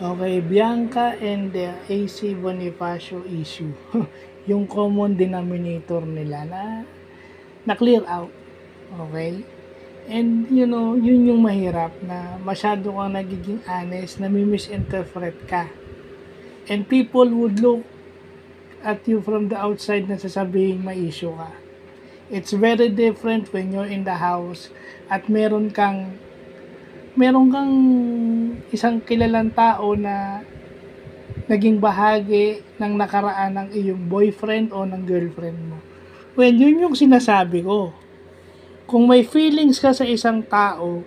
Okay, Bianca and the AC Bonifacio issue. Yung common denominator nila na clear out. Okay? And yun yung mahirap na masyado kang nagiging honest, na misinterpret ka. And people would look at you from the outside na sasabihin may issue ka. It's very different when you're in the house at meron kang isang kilalang tao na naging bahagi ng nakaraan ng iyong boyfriend o ng girlfriend mo. Well, yun yung sinasabi ko. Kung may feelings ka sa isang tao,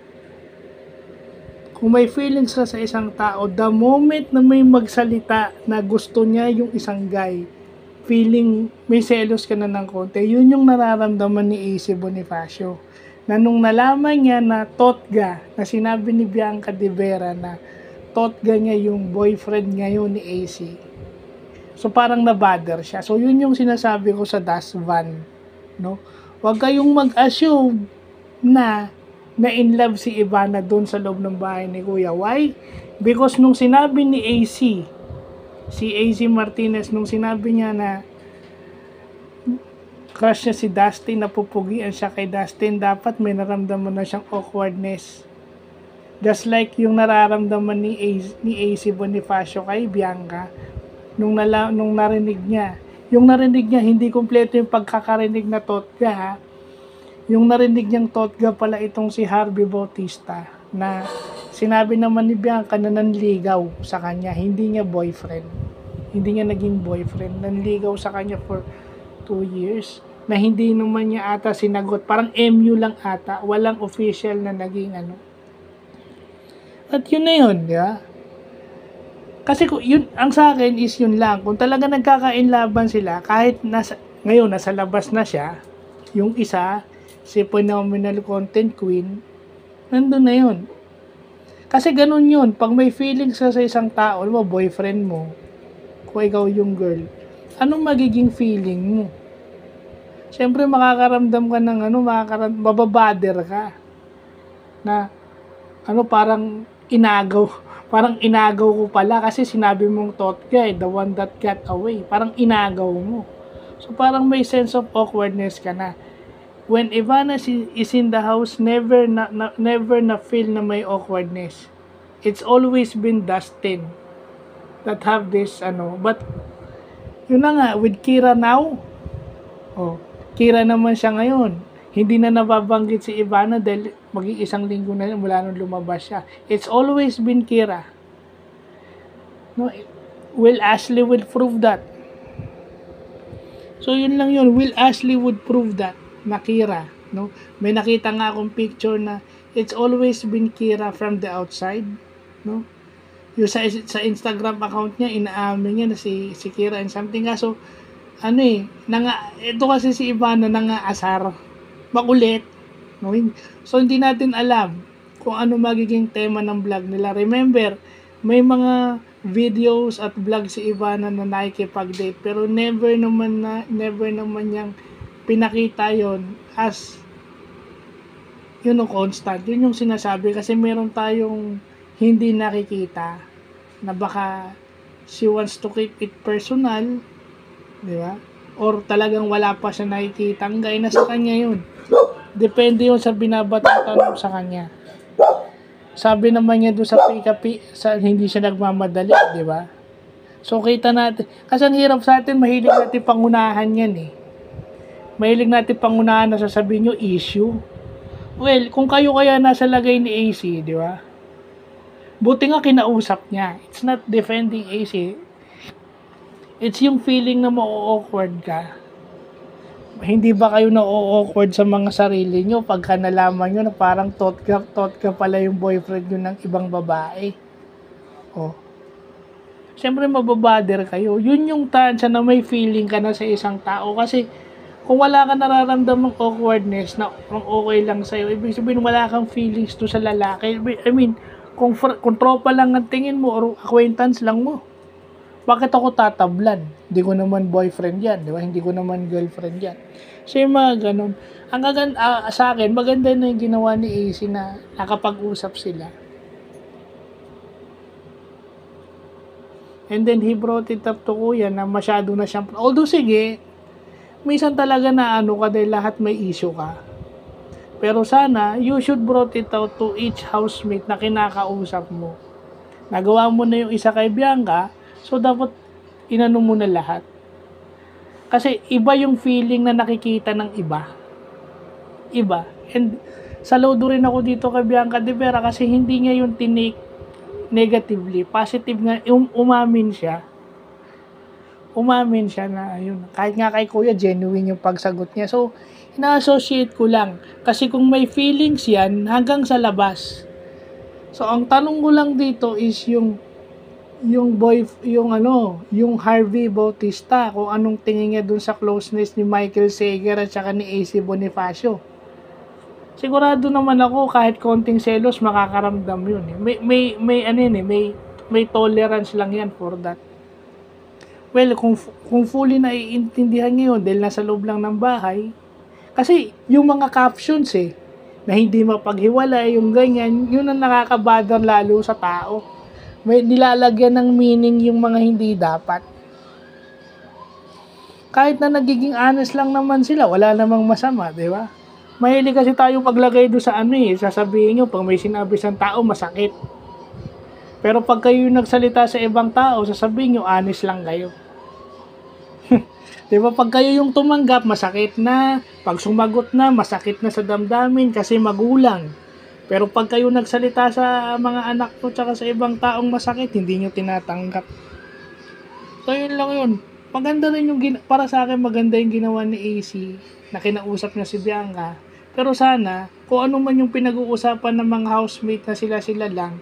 the moment na may magsalita na gusto niya yung isang guy, feeling may selos ka na ng konti, yun yung nararamdaman ni AC Bonifacio. Na nung nalaman niya na Totga, na sinabi ni Bianca de Vera na Totga niya yung boyfriend ngayon ni AC. So parang na-bother siya. So yun yung sinasabi ko sa Das Van, no? Huwag kayong mag-assume na in love si Ivana doon sa loob ng bahay ni Kuya. Why? Because nung sinabi ni AC, si AC Martinez, nung sinabi niya na crush niya si Dustin, napupugian siya kay Dustin, dapat may naramdaman na siyang awkwardness. Just like yung nararamdaman ni AC Bonifacio kay Bianca nung narinig niya. Yung narinig niya, hindi kompleto yung pagkakarinig na Totga, ha. Yung narinig niyang Totga pala itong si Harvey Bautista, na sinabi naman ni Bianca na nanligaw sa kanya, hindi niya boyfriend. Hindi niya naging boyfriend. Nanligaw sa kanya for 2 years. Na hindi naman niya ata sinagot. Parang MU lang ata. Walang official na naging ano. At yun na yun, di ba? Kasi yun, ang sa akin is yun lang. Kung talaga nagkakainlaban sila, kahit ngayon nasa labas na siya, yung isa, si Phenomenal Content Queen, nandun na yun. Kasi ganun yun. Pag may feelings ka sa isang tao, mo boyfriend mo, kung ikaw yung girl, anong magiging feeling mo? Siyempre makakaramdam ka ng mababader ka. Na parang inagaw ko pala kasi sinabi mong Totga, the one that got away. Parang inagaw mo. So parang may sense of awkwardness ka na. When Ivana is in the house, never na feel na may awkwardness. It's always been Dustin that have this but yun na nga with Kira now. Kira naman siya ngayon. Hindi na nababanggit si Ivana dahil mag-iisang linggo na mula nung lumabas siya. It's always been Kira. No, Will Ashley would prove that. So yun lang yun. Will Ashley would prove that na Kira. No? May nakita nga akong picture na it's always been Kira from the outside. No? Yung sa Instagram account niya, inaamin niya na si Kira and something. So ito kasi si Ivana nangaasar. Makulit. No? So, hindi natin alam kung ano magiging tema ng vlog nila. Remember, may mga videos at vlog si Ivana na nakikipag-date. Pero never naman niyang pinakita yon as constant. Yun yung sinasabi. Kasi meron tayong hindi nakikita na baka she wants to keep it personal. Di ba? Or talagang wala pa siya nakikita. Ang gaya na sa kanya yun. Depende yun sa binabatang tanong sa kanya. Sabi naman niya doon sa hindi siya nagmamadali, di ba? So kita natin. Kasi ang hirap sa atin, mahilig natin pangunahan yan eh. Mahilig natin pangunahan na sasabihin nyo, issue. Well, kung kayo kaya nasa lagay ni AC, di ba? Buti nga kinausap niya. It's not defending AC. It's yung feeling na ma-awkward ka. Hindi ba kayo na-awkward sa mga sarili nyo pagka nalaman nyo na parang Totga pala yung boyfriend nyo ng ibang babae? Siyempre mababader kayo. Yun yung tansya na may feeling ka na sa isang tao. Kasi kung wala ka nararamdamang awkwardness na okay lang sa'yo, ibig sabihin wala kang feelings to sa lalaki. I mean, kung tropa lang ang tingin mo or acquaintance lang mo, bakit ako tatablan? Hindi ko naman boyfriend yan, di ba? Hindi ko naman girlfriend yan. So yung mga ganun. Sa akin, maganda na yung ginawa ni AC na nakapag-usap sila. And then he brought it up to kuya na masyado na siyang, although sige, minsan talaga na ano ka dahil lahat may issue ka. Pero sana, you should brought it out to each housemate na kinakausap mo. Nagawa mo na yung isa kay Bianca, so dapat inano mo na lahat. Kasi iba yung feeling na nakikita ng iba. Iba. And saludo rin ako dito kay Bianca de Vera kasi hindi niya yung tinake negatively. Positive nga, umamin siya. Umamin siya na, ayun, kahit nga kay kuya, genuine yung pagsagot niya. So, ina-associate ko lang. Kasi kung may feelings yan, hanggang sa labas. So, ang tanong ko lang dito is yung Harvey Bautista, kung anong tingin niya dun sa closeness ni Michael Sager at saka ni AC Bonifacio. Sigurado naman ako kahit konting selos makakaramdam yun. May tolerance lang yan for that. Well, kung fully naiintindihan niyo dahil nasa loob lang ng bahay, kasi yung mga captions na hindi mapaghiwalay, yung ganyan, yun ang nakakabother lalo sa tao. May nilalagyan ng meaning yung mga hindi dapat. Kahit na nagiging honest lang naman sila, wala namang masama, di ba? Mahilig kasi tayo paglagay doon sa sasabihin nyo, pag may sinabi sa tao, masakit. Pero pag kayo nagsalita sa ibang tao, sasabihin nyo, honest lang kayo. Diba, pag kayo yung tumanggap, masakit na. Pag sumagot na, masakit na sa damdamin kasi magulang. Pero pag kayo nagsalita sa mga anak ko tsaka sa ibang taong masakit, hindi nyo tinatanggap. So, yun lang yun. Maganda rin yung, para sa akin, maganda yung ginawa ni AC na kinausap niya si Bianca. Pero sana, kung ano man yung pinag-uusapan ng mga housemate na sila-sila lang,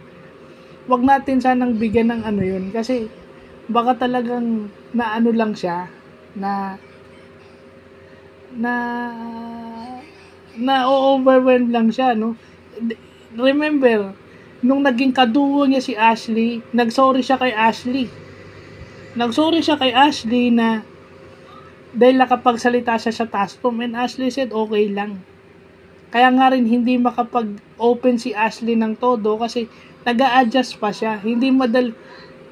wag natin sanang bigyan ng ano yun. Kasi, baka talagang naano lang siya, na overwhelmed lang siya, no? Remember, nung naging kaduo niya si Ashley, nagsorry siya kay Ashley. Nagsorry siya kay Ashley na dahil nakapagsalita siya sa task room, and Ashley said okay lang. Kaya nga rin hindi makapag-open si Ashley ng todo kasi nag-a-adjust pa siya. Hindi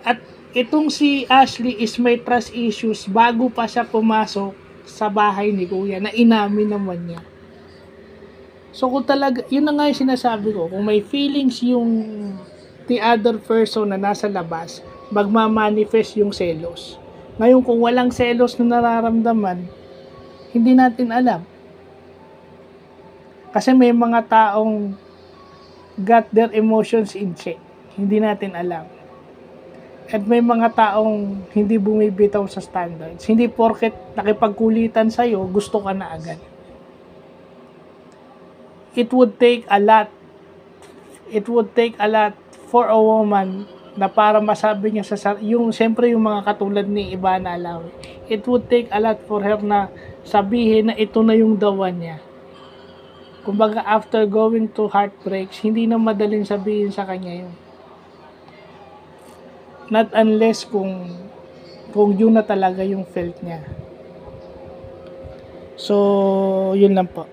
at itong si Ashley is may trust issues bago pa siya pumasok sa bahay ni Kuya na inamin naman niya. So kung talaga, yun na nga yung sinasabi ko, kung may feelings yung the other person na nasa labas, magmamanifest yung selos. Ngayon kung walang selos na nararamdaman, hindi natin alam. Kasi may mga taong got their emotions in check. Hindi natin alam. At may mga taong hindi bumibitaw sa standards. Hindi porket nakipagkulitan sa'yo, gusto ka na agad. It would take a lot for a woman na para masabi niya siyempre yung mga katulad ni Ivana Alawi. It would take a lot for her na sabihin na ito na yung dawan niya. Kumbaga, after going to heartbreaks, hindi na madaling sabihin sa kanya yun. Not unless kung yun na talaga yung felt niya. So, yun lang po.